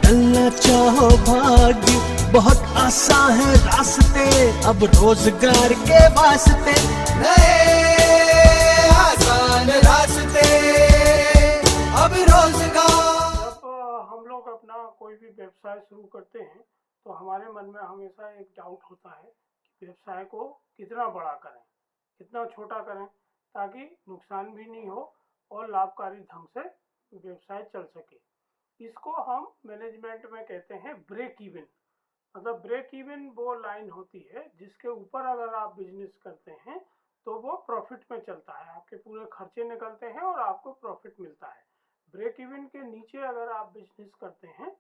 बदलना चाहो भाग्य, बहुत आसान है रास्ते अब रोजगार के वास्ते, नए आसान रास्ते अब रोजगार। जब हम लोग अपना कोई भी व्यवसाय शुरू करते हैं तो हमारे मन में हमेशा एक डाउट होता है कि व्यवसाय को कितना बड़ा करें, कितना छोटा करें, ताकि नुकसान भी नहीं हो और लाभकारी ढंग से व्यवसाय चल सके। इसको हम मैनेजमेंट में कहते हैं ब्रेक इवन। मतलब ब्रेक इवन वो लाइन होती है जिसके ऊपर अगर आप बिजनेस करते हैं तो वो प्रॉफिट में चलता है, आपके पूरे खर्चे निकलते हैं और आपको प्रॉफिट मिलता है। ब्रेक इवन के नीचे अगर आप बिजनेस करते हैं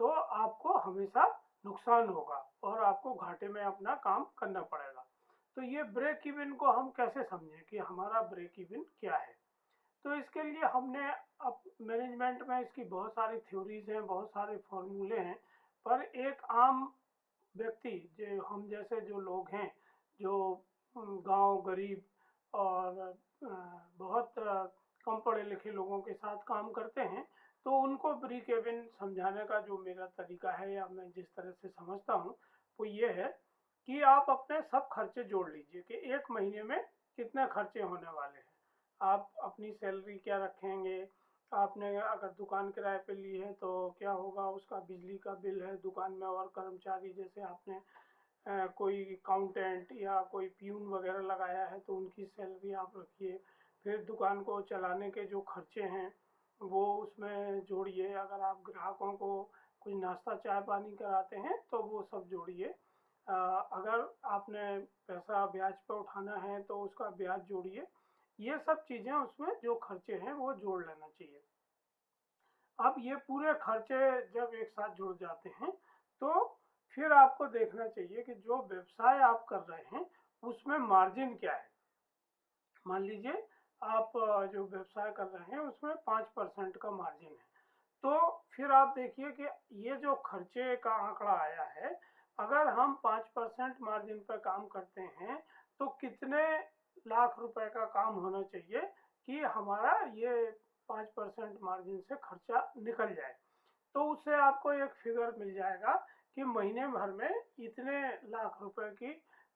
तो आपको हमेशा नुकसान होगा और आपको घाटे में अपना काम करना पड़ेगा। तो ये ब्रेक इवन को हम कैसे समझें कि हमारा ब्रेक इवन क्या है। तो इसके लिए हमने अब मैनेजमेंट में इसकी बहुत सारी थ्योरीज हैं, बहुत सारे फॉर्मूले हैं, पर एक आम व्यक्ति जो हम जैसे जो लोग हैं, जो गांव गरीब और बहुत कम पढ़े लिखे लोगों के साथ काम करते हैं, तो उनको ब्रेक इवन समझाने का जो मेरा तरीका है या मैं जिस तरह से समझता हूँ वो ये है कि आप अपने सब खर्चे जोड़ लीजिए कि एक महीने में कितने खर्चे होने वाले हैं। आप अपनी सैलरी क्या रखेंगे, आपने अगर दुकान किराए पे ली है तो क्या होगा, उसका बिजली का बिल है, दुकान में और कर्मचारी जैसे आपने कोई अकाउंटेंट या कोई प्यून वगैरह लगाया है तो उनकी सैलरी आप रखिए। फिर दुकान को चलाने के जो खर्चे हैं वो उसमें जोड़िए। अगर आप ग्राहकों को कुछ नाश्ता चाय पानी कराते हैं तो वो सब जोड़िए। अगर आपने पैसा ब्याज पर उठाना है तो उसका ब्याज जोड़िए। ये सब चीज़ें उसमें जो खर्चे हैं वो जोड़ लेना चाहिए। अब ये पूरे खर्चे जब एक साथ जुड़ जाते हैं तो फिर आपको देखना चाहिए कि जो व्यवसाय आप कर रहे हैं उसमें मार्जिन क्या है। मान लीजिए आप जो व्यवसाय कर रहे हैं उसमें 5% का मार्जिन है, तो फिर आप देखिए कि ये जो खर्चे का आंकड़ा आया है, अगर हम 5% मार्जिन पर काम करते हैं तो कितने लाख रुपए का काम होना चाहिए कि हमारा ये 5% मार्जिन से खर्चा निकल जाए। तो उससे आपको एक फिगर मिल जाएगा कि महीने भर में इतने लाख रुपए की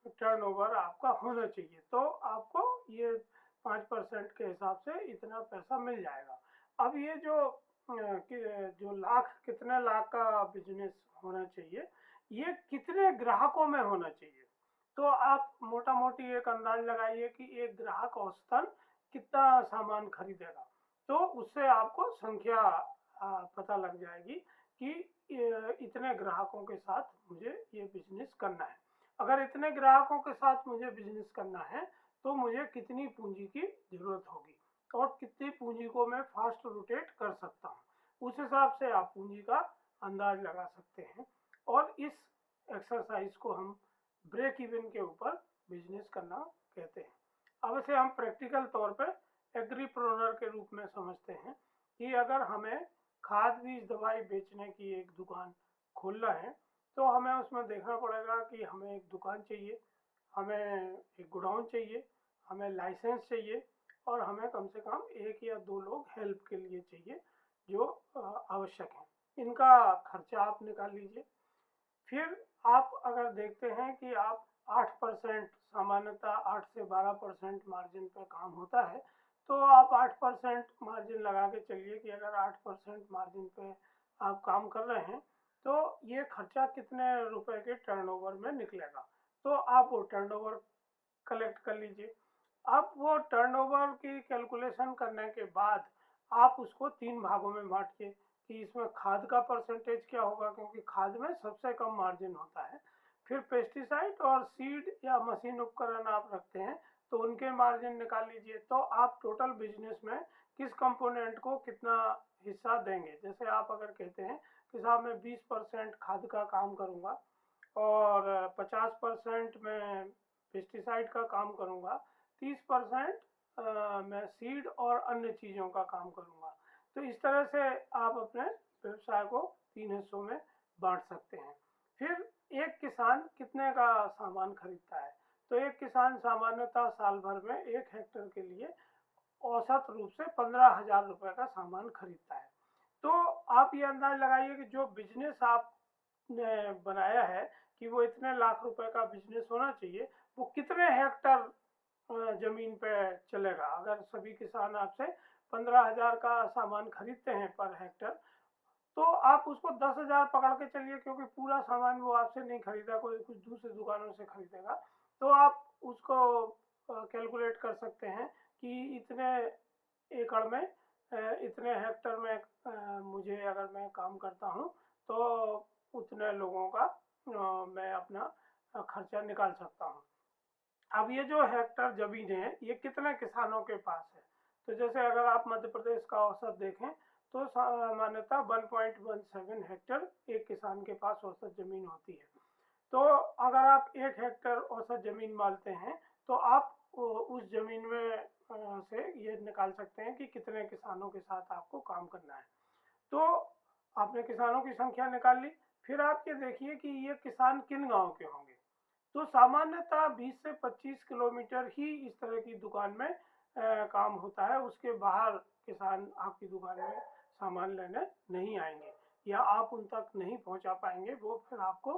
टर्नओवर आपका होना चाहिए, तो आपको ये 5% के हिसाब से इतना पैसा मिल जाएगा। अब ये जो कितने लाख का बिजनेस होना चाहिए, ये कितने ग्राहकों में होना चाहिए। तो आप मोटा मोटी एक अंदाज लगाइए कि एक ग्राहक औसतन कितना सामान खरीदेगा, तो उससे आपको संख्या पता लग जाएगी कि इतने ग्राहकों के साथ मुझे ये बिजनेस करना है। अगर इतने ग्राहकों के साथ मुझे बिजनेस करना है तो मुझे कितनी पूंजी की जरूरत होगी और कितनी पूंजी को मैं फास्ट रोटेट कर सकता हूँ। उस हिसाब से आप पूंजी का अंदाज लगा सकते हैं और इस एक्सरसाइज को हम ब्रेक इवन के ऊपर बिजनेस करना कहते हैं। अब इसे हम प्रैक्टिकल तौर पर एग्रीप्रेन्योर के रूप में समझते हैं कि अगर हमें खाद बीज दवाई बेचने की एक दुकान खोलना है तो हमें उसमें देखना पड़ेगा कि हमें एक दुकान चाहिए, हमें एक गोडाउन चाहिए, हमें लाइसेंस चाहिए और हमें कम से कम 1 या 2 लोग हेल्प के लिए चाहिए जो आवश्यक हैं। इनका खर्चा आप निकाल लीजिए। फिर आप अगर देखते हैं कि आप 8% सामान्यतः 8 से 12% मार्जिन पर काम होता है, तो आप 8% मार्जिन लगा के चलिए कि अगर 8% मार्जिन पे आप काम कर रहे हैं तो ये खर्चा कितने रुपए के टर्नओवर में निकलेगा, तो आप वो टर्नओवर कलेक्ट कर लीजिए। अब वो टर्नओवर की कैलकुलेशन करने के बाद आप उसको 3 भागों में बांटिए कि इसमें खाद का परसेंटेज क्या होगा, क्योंकि खाद में सबसे कम मार्जिन होता है। फिर पेस्टिसाइड और सीड या मशीन उपकरण आप रखते हैं तो उनके मार्जिन निकाल लीजिए। तो आप टोटल बिजनेस में किस कंपोनेंट को कितना हिस्सा देंगे। जैसे आप अगर कहते हैं कि साहब मैं 20% खाद का काम करूंगा और 50% मैं पेस्टिसाइड का काम करूंगा, 30% मैं सीड और अन्य चीज़ों का काम करूंगा। तो इस तरह से आप अपने व्यवसाय को 3 हिस्सों में बांट सकते हैं। फिर एक किसान कितने का सामान खरीदता है, तो एक किसान सामान्यतः साल भर में 1 हेक्टेयर के लिए औसत रूप से 15,000 रुपये का सामान खरीदता है। तो आप ये अंदाज लगाइए कि जो बिजनेस आपने बनाया है कि वो इतने लाख रुपए का बिजनेस होना चाहिए, वो कितने हेक्टर जमीन पे चलेगा। अगर सभी किसान आपसे 15,000 का सामान खरीदते हैं पर हेक्टर, तो आप उसको 10,000 पकड़ के चलिए, क्योंकि पूरा सामान वो आपसे नहीं खरीदा, कोई कुछ दूसरी दुकानों से खरीदेगा। तो आप उसको कैलकुलेट कर सकते हैं कि इतने एकड़ में इतने हेक्टर में मुझे अगर मैं काम करता हूँ तो उतने लोगों का मैं अपना खर्चा निकाल सकता हूँ। अब ये जो हेक्टर जमीन है ये कितने किसानों के पास है, तो जैसे अगर आप मध्य प्रदेश का औसत देखें तो सामान्यतः 1.17 हेक्टर एक किसान के पास औसत जमीन होती है। तो अगर आप 1 हेक्टर औसत जमीन मानते हैं तो आप उस जमीन में से ये निकाल सकते हैं कि कितने किसानों के साथ आपको काम करना है। तो आपने किसानों की संख्या निकाल ली, फिर आप ये देखिए कि ये किसान किन गांव के होंगे। तो सामान्यतः 20 से 25 किलोमीटर ही इस तरह की दुकान में काम होता है, उसके बाहर किसान आपकी दुकान में सामान लेने नहीं आएंगे या आप उन तक नहीं पहुंचा पाएंगे, वो फिर आपको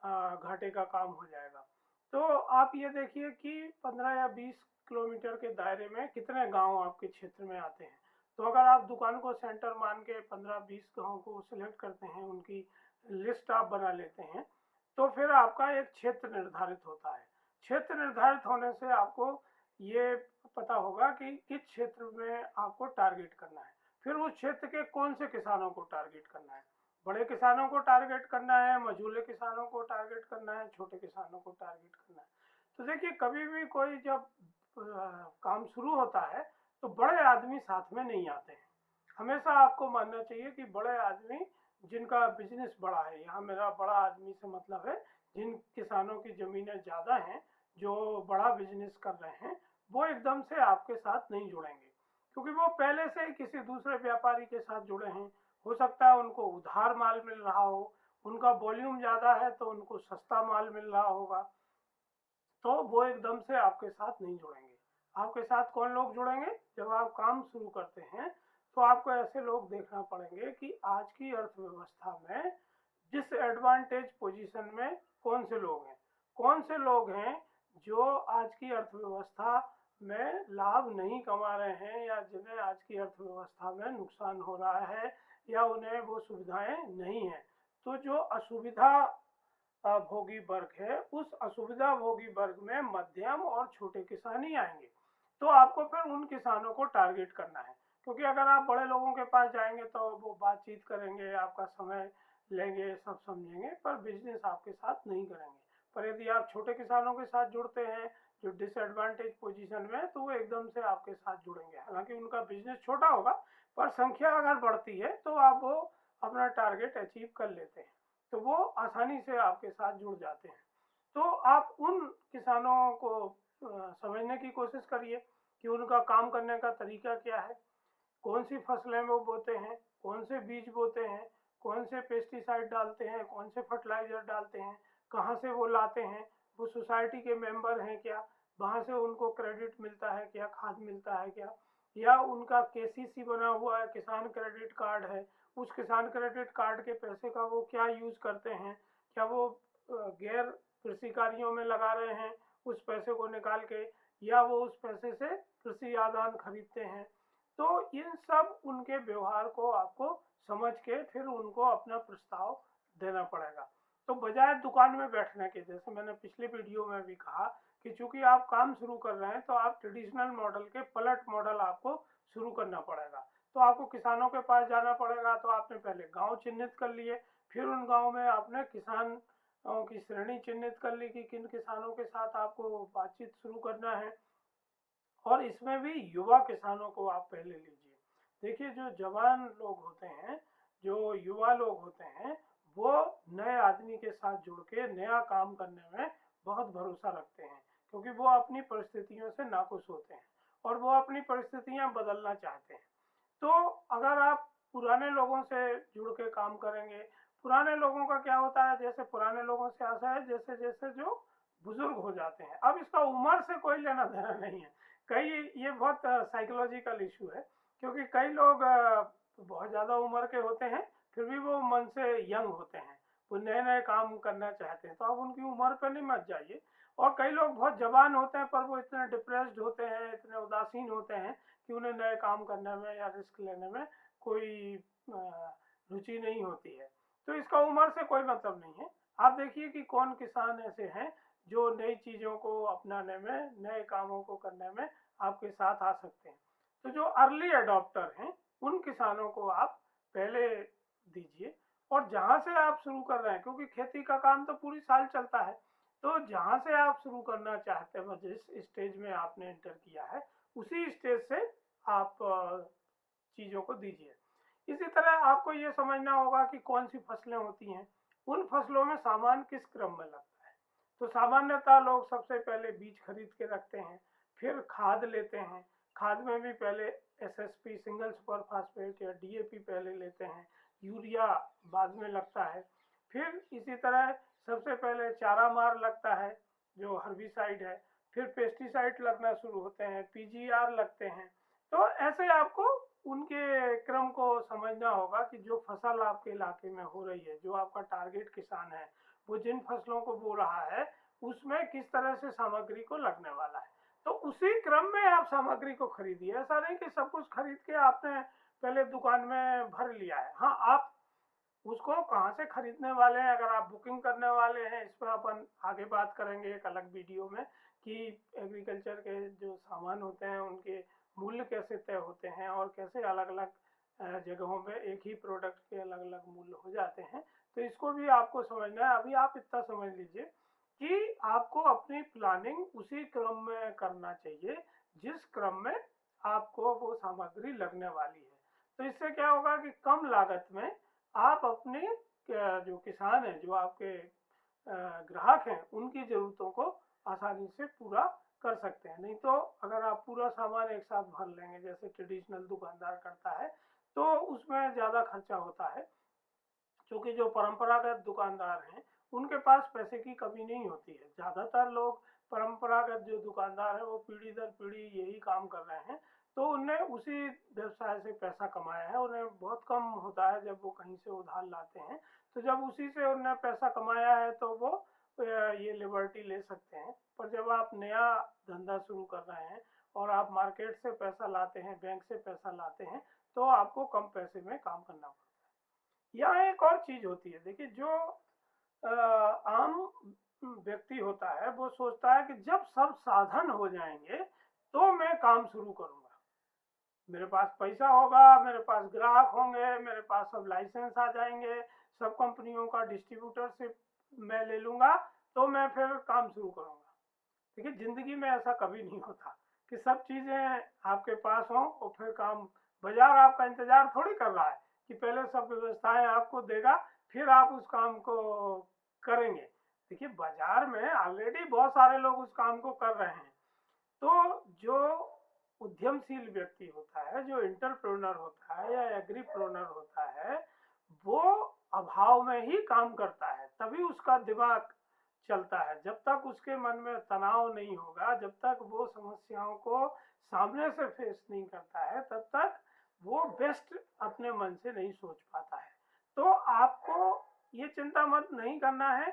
घाटे का काम हो जाएगा। तो आप ये देखिए कि 15 या 20 किलोमीटर के दायरे में कितने गांव आपके क्षेत्र में आते हैं। तो अगर आप दुकान को सेंटर मान के 15-20 गांव को सिलेक्ट करते हैं, उनकी लिस्ट आप बना लेते हैं, तो फिर आपका एक क्षेत्र निर्धारित होता है। क्षेत्र निर्धारित होने से आपको ये पता होगा कि किस क्षेत्र में आपको टारगेट करना है। फिर उस क्षेत्र के कौन से किसानों को टारगेट करना है, बड़े किसानों को टारगेट करना है, मझोले किसानों को टारगेट करना है, छोटे किसानों को टारगेट करना है। तो देखिए, कभी भी कोई जब काम शुरू होता है तो बड़े आदमी साथ में नहीं आते हैं। हमेशा आपको मानना चाहिए कि बड़े आदमी जिनका बिजनेस बड़ा है, यहाँ मेरा बड़ा आदमी से मतलब है जिन किसानों की ज़मीनें ज़्यादा हैं, जो बड़ा बिजनेस कर रहे हैं, वो एकदम से आपके साथ नहीं जुड़ेंगे, क्योंकि वो पहले से ही किसी दूसरे व्यापारी के साथ जुड़े हैं। हो सकता है उनको उधार माल मिल रहा हो, उनका वॉल्यूम ज़्यादा है तो उनको सस्ता माल मिल रहा होगा, तो वो एकदम से आपके साथ नहीं जुड़ेंगे। आपके साथ कौन लोग जुड़ेंगे? जब आप काम शुरू करते हैं तो आपको ऐसे लोग देखना पड़ेंगे कि आज की अर्थव्यवस्था में डिसएडवांटेज पोजीशन में कौन से लोग हैं, कौन से लोग हैं जो आज की अर्थव्यवस्था में लाभ नहीं कमा रहे हैं या जिन्हें आज की अर्थव्यवस्था में नुकसान हो रहा है या उन्हें वो सुविधाएं नहीं है। तो जो असुविधा भोगी वर्ग है, उस असुविधा भोगी वर्ग में मध्यम और छोटे किसान ही आएंगे। तो आपको फिर उन किसानों को टारगेट करना है, क्योंकि अगर आप बड़े लोगों के पास जाएंगे तो वो बातचीत करेंगे, आपका समय लेंगे, सब समझेंगे, पर बिजनेस आपके साथ नहीं करेंगे। पर यदि आप छोटे किसानों के साथ जुड़ते हैं जो डिसएडवांटेज पोजीशन में, तो वो एकदम से आपके साथ जुड़ेंगे। हालांकि उनका बिजनेस छोटा होगा, पर संख्या अगर बढ़ती है तो आप वो अपना टारगेट अचीव कर लेते हैं, तो वो आसानी से आपके साथ जुड़ जाते हैं। तो आप उन किसानों को समझने की कोशिश करिए कि उनका काम करने का तरीका क्या है, कौन सी फसलें वो बोते हैं, कौन से बीज बोते हैं, कौन से पेस्टिसाइड डालते हैं, कौन से फर्टिलाइजर डालते हैं, कहाँ से वो लाते हैं, वो सोसाइटी के मेंबर हैं क्या, वहाँ से उनको क्रेडिट मिलता है क्या, खाद मिलता है क्या, या उनका केसीसी बना हुआ है, किसान क्रेडिट कार्ड है, उस किसान क्रेडिट कार्ड के पैसे का वो क्या यूज करते हैं, क्या वो गैर कृषि कार्यों में लगा रहे हैं उस पैसे को निकाल के, या वो उस पैसे से कृषि आदान खरीदते हैं। तो इन सब उनके व्यवहार को आपको समझ के फिर उनको अपना प्रस्ताव देना पड़ेगा। तो बजाय दुकान में बैठने के, जैसे मैंने पिछले वीडियो में भी कहा कि चूंकि आप काम शुरू कर रहे हैं तो आप ट्रेडिशनल मॉडल के पलट मॉडल आपको शुरू करना पड़ेगा। तो आपको किसानों के पास जाना पड़ेगा। तो आपने पहले गांव चिन्हित कर लिए, फिर उन गांव में आपने किसान की श्रेणी चिन्हित कर ली कि किन किसानों के साथ आपको बातचीत शुरू करना है। और इसमें भी युवा किसानों को आप पहले लीजिए। देखिए, जो जवान लोग होते हैं, जो युवा लोग होते हैं, वो नए आदमी के साथ जुड़ के नया काम करने में बहुत भरोसा रखते हैं, क्योंकि वो अपनी परिस्थितियों से नाखुश होते हैं और वो अपनी परिस्थितियां बदलना चाहते हैं। तो अगर आप पुराने लोगों से जुड़ के काम करेंगे, पुराने लोगों का क्या होता है, जैसे पुराने लोगों से ऐसा है जैसे जैसे जो बुजुर्ग हो जाते हैं, अब इसका उम्र से कोई लेना देना नहीं है। कई ये बहुत साइकोलॉजिकल इशू है, क्योंकि कई लोग बहुत ज़्यादा उम्र के होते हैं, फिर भी वो मन से यंग होते हैं, वो नए नए काम करना चाहते हैं, तो आप उनकी उम्र पे नहीं मत जाइए। और कई लोग बहुत जवान होते हैं पर वो इतने डिप्रेस्ड होते हैं, इतने उदासीन होते हैं कि उन्हें नए काम करने में या रिस्क लेने में कोई रुचि नहीं होती है। तो इसका उम्र से कोई मतलब नहीं है। आप देखिए कि कौन किसान ऐसे हैं जो नई चीज़ों को अपनाने में, नए कामों को करने में आपके साथ आ सकते हैं। तो जो अर्ली अडॉप्टर हैं उन किसानों को आप पहले दीजिए। और जहाँ से आप शुरू कर रहे हैं, क्योंकि खेती का काम तो पूरी साल चलता है, तो जहाँ से आप शुरू करना चाहते हैं, जिस स्टेज में आपने एंटर किया है उसी स्टेज से आप चीज़ों को दीजिए। इसी तरह आपको ये समझना होगा कि कौन सी फसलें होती हैं, उन फसलों में सामान किस क्रम में लगता है। तो सामान्यतः लोग सबसे पहले बीज खरीद के रखते हैं, फिर खाद लेते हैं, खाद में भी पहले एसएसपी सिंगल सुपर फास्फेट या डीएपी पहले लेते हैं, यूरिया बाद में लगता है। फिर इसी तरह सबसे पहले चारा मार लगता है जो हर्बिसाइड है, फिर पेस्टिसाइड लगना शुरू होते हैं, पीजीआर लगते हैं। तो ऐसे आपको उनके क्रम को समझना होगा कि जो फसल आपके इलाके में हो रही है, जो आपका टारगेट किसान है, वो जिन फसलों को बो रहा है उसमें किस तरह से सामग्री को लगने वाला है। तो उसी क्रम में आप सामग्री को खरीदिए। ऐसा नहीं कि सब कुछ खरीद के आपने पहले दुकान में भर लिया है। हाँ, आप उसको कहाँ से खरीदने वाले हैं, अगर आप बुकिंग करने वाले हैं, इस पर अपन आगे बात करेंगे एक अलग वीडियो में कि एग्रीकल्चर के जो सामान होते हैं उनके मूल्य कैसे तय होते हैं और कैसे अलग अलग जगहों पे एक ही प्रोडक्ट के अलग अलग मूल्य हो जाते हैं। तो इसको भी आपको समझना है। अभी आप इतना समझ लीजिए कि आपको अपनी प्लानिंग उसी क्रम में करना चाहिए जिस क्रम में आपको वो सामग्री लगने वाली है। तो इससे क्या होगा कि कम लागत में आप अपने जो किसान हैं, जो आपके ग्राहक हैं, उनकी ज़रूरतों को आसानी से पूरा कर सकते हैं। नहीं तो अगर आप पूरा सामान एक साथ भर लेंगे जैसे ट्रेडिशनल दुकानदार करता है तो उसमें ज़्यादा खर्चा होता है, क्योंकि जो परंपरागत दुकानदार हैं उनके पास पैसे की कमी नहीं होती है। ज़्यादातर लोग परंपरागत जो दुकानदार हैं वो पीढ़ी दर पीढ़ी यही काम कर रहे हैं, तो उन्हें उसी व्यवसाय से पैसा कमाया है। उन्हें बहुत कम होता है जब वो कहीं से उधार लाते हैं, तो जब उसी से उन्हें पैसा कमाया है तो वो ये लिबर्टी ले सकते हैं। पर जब आप नया धंधा शुरू कर रहे हैं और आप मार्केट से पैसा लाते हैं, बैंक से पैसा लाते हैं, तो आपको कम पैसे में काम करना पड़ता है। यहाँ एक और चीज़ होती है, देखिए जो आम व्यक्ति होता है वो सोचता है कि जब सब साधन हो जाएंगे तो मैं काम शुरू करूँगा, मेरे पास पैसा होगा, मेरे पास ग्राहक होंगे, मेरे पास सब लाइसेंस आ जाएंगे, सब कंपनियों का डिस्ट्रीब्यूटरशिप मैं ले लूँगा, तो मैं फिर काम शुरू करूँगा। देखिए ज़िंदगी में ऐसा कभी नहीं होता कि सब चीज़ें आपके पास हों और फिर काम, बाजार आपका इंतज़ार थोड़ी कर रहा है कि पहले सब व्यवस्थाएं आपको देगा फिर आप उस काम को करेंगे। देखिए बाजार में ऑलरेडी बहुत सारे लोग उस काम को कर रहे हैं। तो जो उद्यमशील व्यक्ति होता है, जो एंटरप्रेन्योर होता है या एग्रीप्रेन्योर होता है, वो अभाव में ही काम करता है, तभी उसका दिमाग चलता है। जब तक उसके मन में तनाव नहीं होगा, जब तक वो समस्याओं को सामने से फेस नहीं करता है, तब तक वो बेस्ट अपने मन से नहीं सोच पाता है। तो आपको ये चिंता मत नहीं करना है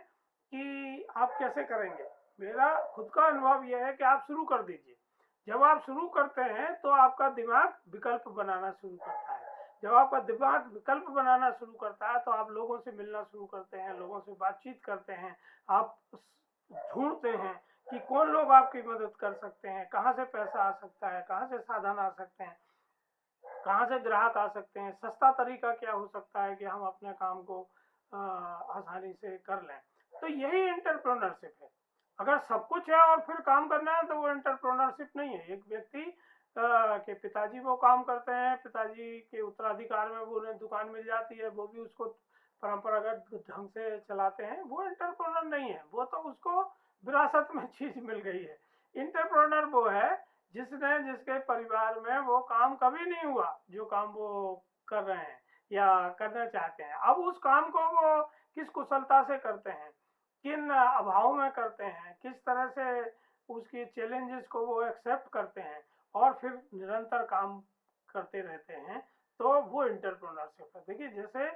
कि आप कैसे करेंगे। मेरा खुद का अनुभव यह है कि आप शुरू कर दीजिए। जब आप शुरू करते हैं तो आपका दिमाग विकल्प बनाना शुरू करता है। जब आपका दिमाग विकल्प बनाना शुरू करता है तो आप लोगों से मिलना शुरू करते हैं, लोगों से बातचीत करते हैं, आप ढूंढते हैं कि कौन लोग आपकी मदद कर सकते हैं, कहाँ से पैसा आ सकता है, कहाँ से साधन आ सकते हैं, कहाँ से ग्राहक आ सकते हैं, सस्ता तरीका क्या हो सकता है कि हम अपने काम को आसानी से कर लें। तो यही एंटरप्रेन्योरशिप है। अगर सब कुछ है और फिर काम करना है तो वो एंटरप्रेन्योरशिप नहीं है। एक व्यक्ति के पिताजी वो काम करते हैं, पिताजी के उत्तराधिकार में वो उन्हें दुकान मिल जाती है, वो भी उसको परंपरागत ढंग से चलाते हैं, वो एंटरप्रेन्योर नहीं है, वो तो उसको विरासत में चीज मिल गई है। एंटरप्रेन्योर वो है जिसके परिवार में वो काम कभी नहीं हुआ जो काम वो कर रहे हैं या करना चाहते हैं। अब उस काम को वो किस कुशलता से करते हैं, किन अभाव में करते हैं, किस तरह से उसकी चैलेंजेस को वो एक्सेप्ट करते हैं और फिर निरंतर काम करते रहते हैं, तो वो एंटरप्रेन्योरशिप है। देखिए जैसे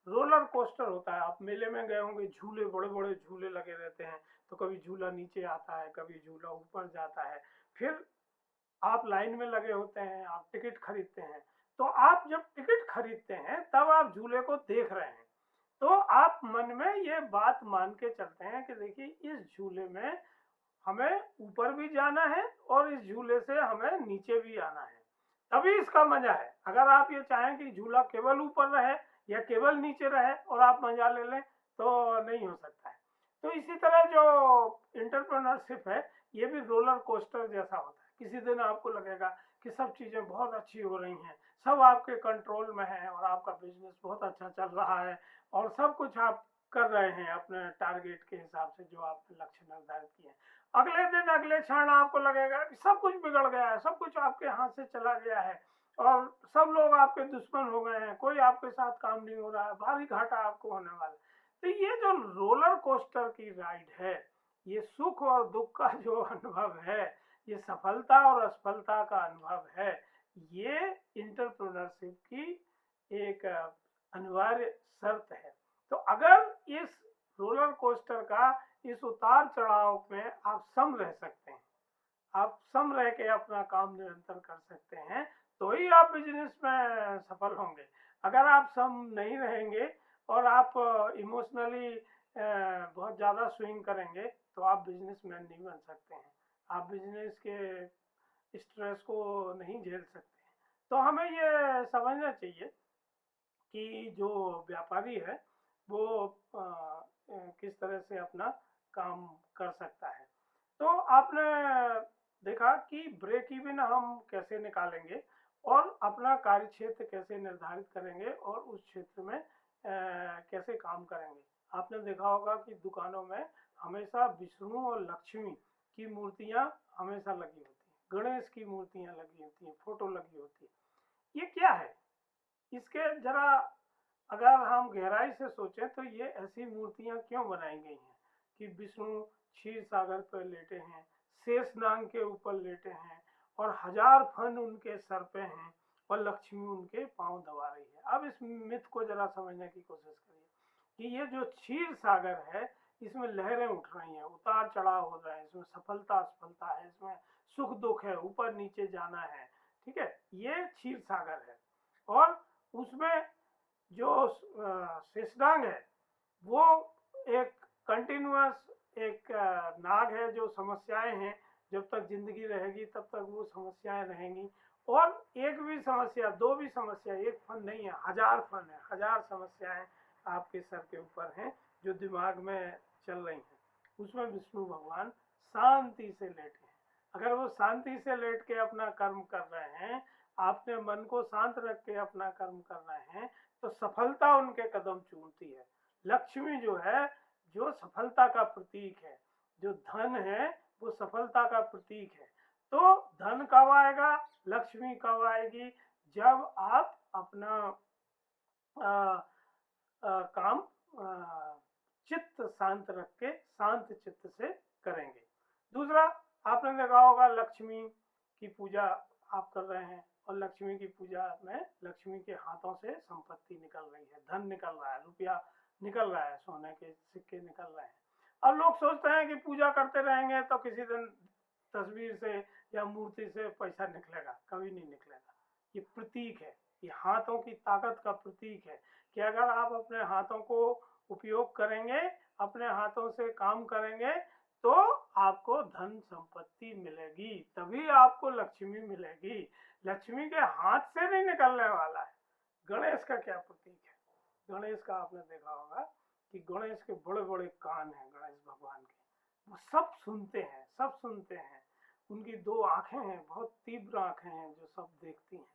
रोलर कोस्टर होता है, आप मेले में गए होंगे, झूले बड़े बड़े झूले लगे रहते हैं, तो कभी झूला नीचे आता है, कभी झूला ऊपर जाता है, फिर आप लाइन में लगे होते हैं, आप टिकट खरीदते हैं। तो आप जब टिकट खरीदते हैं तब आप झूले को देख रहे हैं, तो आप मन में ये बात मान के चलते हैं कि देखिए इस झूले में हमें ऊपर भी जाना है और इस झूले से हमें नीचे भी आना है, तभी इसका मजा है। अगर आप ये चाहें कि झूला केवल ऊपर रहे या केवल नीचे रहे और आप मजा ले लें, तो नहीं हो सकता है। तो इसी तरह जो एंटरप्रेन्योरशिप है, ये भी रोलर कोस्टर जैसा होता है। किसी दिन आपको लगेगा कि सब चीजें बहुत अच्छी हो रही हैं, सब आपके कंट्रोल में है और आपका बिजनेस बहुत अच्छा चल रहा है और सब कुछ आप कर रहे हैं अपने टारगेट के हिसाब से जो आपने लक्ष्य निर्धारित किए हैं। अगले दिन अगले क्षण आपको लगेगा कि सब कुछ बिगड़ गया है, सब कुछ आपके हाथ से चला गया है और सब लोग आपके दुश्मन हो गए हैं, कोई आपके साथ काम नहीं हो रहा है, भारी घाटा आपको होने वाला है। तो ये जो रोलर कोस्टर की राइड है, ये सुख और दुख का जो अनुभव है, ये सफलता और असफलता का अनुभव है, ये एंटरप्रेन्योरशिप की एक अनिवार्य शर्त है। तो अगर इस रोलर कोस्टर का इस उतार चढ़ाव में आप सम रह सकते हैं, आप सम रह के अपना काम निरंतर कर सकते हैं, तो ही आप बिजनेस में सफल होंगे। अगर आप सम नहीं रहेंगे और आप इमोशनली बहुत ज़्यादा स्विंग करेंगे, तो आप बिजनेसमैन नहीं बन सकते हैं, आप बिजनेस के स्ट्रेस को नहीं झेल सकते हैं। तो हमें ये समझना चाहिए कि जो व्यापारी है वो किस तरह से अपना काम कर सकता है। तो आपने देखा कि ब्रेक इवन हम कैसे निकालेंगे और अपना कार्य क्षेत्र कैसे निर्धारित करेंगे और उस क्षेत्र में कैसे काम करेंगे। आपने देखा होगा कि दुकानों में हमेशा विष्णु और लक्ष्मी की मूर्तियां हमेशा लगी होती हैं, गणेश की मूर्तियां लगी होती हैं, फोटो लगी होती है। ये क्या है? इसके जरा अगर हम गहराई से सोचें तो ये ऐसी मूर्तियां क्यों बनाई गई हैं कि विष्णु क्षीर सागर पर लेटे हैं, शेष नाग के ऊपर लेटे हैं और 1000 फन उनके सर पे हैं और लक्ष्मी उनके पांव दबा रही है। अब इस मिथ को जरा समझने की कोशिश करिए कि ये जो क्षीर सागर है, इसमें लहरें उठ रही हैं, उतार चढ़ाव हो रहा है, इसमें सफलता असफलता है, इसमें सुख दुख है, ऊपर नीचे जाना है, ठीक है, ये क्षीर सागर है। और उसमें जो शेषनाग है वो एक कंटिन्यूअस एक नाग है, जो समस्याएं हैं, जब तक जिंदगी रहेगी तब तक वो समस्याएं रहेंगी। और एक भी समस्या, दो भी समस्या, एक फन नहीं है, 1000 फन है, 1000 समस्याएं आपके सर के ऊपर हैं जो दिमाग में चल रही हैं। उसमें विष्णु भगवान शांति से लेटे हैं। अगर वो शांति से लेट के अपना कर्म कर रहे हैं, आपने मन को शांत रख के अपना कर्म कर रहे हैं, तो सफलता उनके कदम चूमती है। लक्ष्मी जो है, जो सफलता का प्रतीक है, जो धन है वो सफलता का प्रतीक है। तो धन कब आएगा, लक्ष्मी कब आएगी? जब आप अपना काम चित्त शांत रख के शांत चित्त से करेंगे। दूसरा, आपने देखा होगा लक्ष्मी की पूजा आप कर रहे हैं और लक्ष्मी की पूजा में लक्ष्मी के हाथों से संपत्ति निकल रही है, धन निकल रहा है, रुपया निकल रहा है, सोने के सिक्के निकल रहे हैं। अब लोग सोचते हैं कि पूजा करते रहेंगे तो किसी दिन तस्वीर से या मूर्ति से पैसा निकलेगा, कभी नहीं निकलेगा। ये प्रतीक है, ये हाथों की ताकत का प्रतीक है कि अगर आप अपने हाथों को उपयोग करेंगे, अपने हाथों से काम करेंगे, तो आपको धन संपत्ति मिलेगी, तभी आपको लक्ष्मी मिलेगी। लक्ष्मी के हाथ से नहीं निकलने वाला है। गणेश का क्या प्रतीक है? गणेश का आपने देखा होगा कि गणेश के बड़े बड़े कान हैं, गणेश भगवान के, वो सब सुनते हैं, सब सुनते हैं। उनकी 2 आंखें हैं, बहुत तीव्र आंखें हैं जो सब देखती हैं,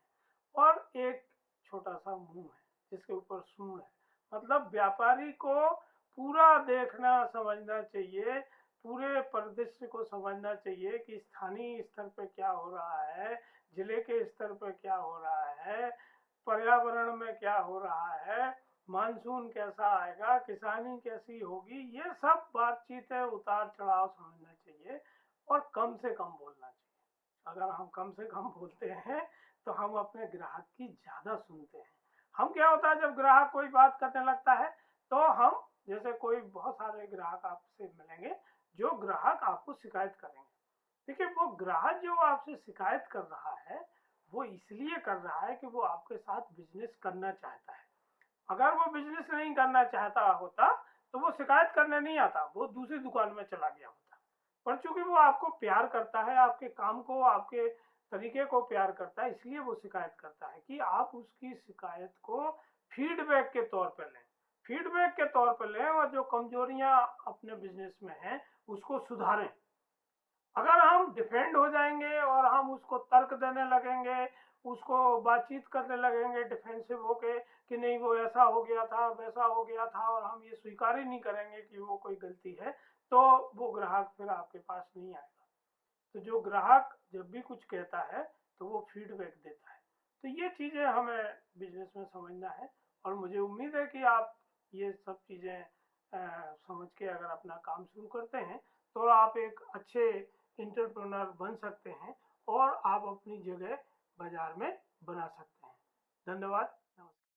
और एक छोटा सा मुंह है जिसके ऊपर सूंड है। मतलब व्यापारी को पूरा देखना समझना चाहिए, पूरे परिदृश्य को समझना चाहिए कि स्थानीय स्तर पे क्या हो रहा है, जिले के स्तर पे क्या हो रहा है, पर्यावरण में क्या हो रहा है, मानसून कैसा आएगा, किसानी कैसी होगी, ये सब बातचीत है, उतार चढ़ाव समझना चाहिए और कम से कम बोलना चाहिए। अगर हम कम से कम बोलते हैं तो हम अपने ग्राहक की ज़्यादा सुनते हैं। हम क्या होता है, जब ग्राहक कोई बात करने लगता है तो हम, जैसे कोई बहुत सारे ग्राहक आपसे मिलेंगे, जो ग्राहक आपको शिकायत करेंगे। देखिए, वो ग्राहक जो आपसे शिकायत कर रहा है, वो इसलिए कर रहा है कि वो आपके साथ बिजनेस करना चाहता है। अगर वो बिजनेस नहीं करना चाहता होता तो वो शिकायत करने नहीं आता, वो दूसरी दुकान में चला गया होता। पर चूंकि वो आपको प्यार करता है, आपके काम को, आपके तरीके को प्यार करता है, इसलिए वो शिकायत करता है कि आप उसकी शिकायत को फीडबैक के तौर पर लें, फीडबैक के तौर पर लें, और जो कमजोरियां अपने बिजनेस में हैं उसको सुधारें। अगर हम डिफेंड हो जाएंगे और हम उसको तर्क देने लगेंगे, उसको बातचीत करने लगेंगे डिफेंसिव होके कि नहीं वो ऐसा हो गया था, वैसा हो गया था, और हम ये स्वीकार ही नहीं करेंगे कि वो कोई गलती है, तो वो ग्राहक फिर आपके पास नहीं आएगा। तो जो ग्राहक जब भी कुछ कहता है तो वो फीडबैक देता है। तो ये चीज़ें हमें बिजनेस में समझना है, और मुझे उम्मीद है कि आप ये सब चीज़ें समझ के अगर अपना काम शुरू करते हैं तो आप एक अच्छे एंटरप्रेन्योर बन सकते हैं, और आप अपनी जगह बाजार में बना सकते हैं। धन्यवाद। नमस्कार।